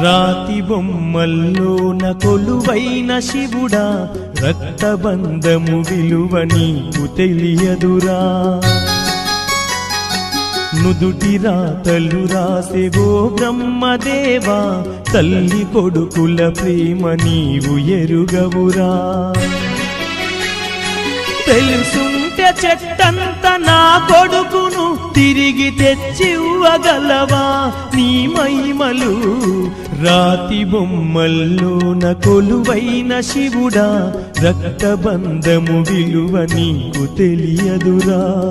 రాతి బొమ్మల్లోన కొలువైన శివుడా, రక్తబంధము విలువ నీకు తెలియదురా. నుదుటి రాతలు రాసేవో బ్రహ్మదేవా, తల్లి కొడుకుల ప్రేమ నీవు ఎరుగవురా. తెలుసుంటే చెట్టంత నా కొడుకును తిరిగి తెచ్చివ్వగలవా నీ మహిమలు. రాతి బొమ్మల్లోన కొలువైన శివుడా, రక్తబంధము విలువ నీకు తెలియదురా.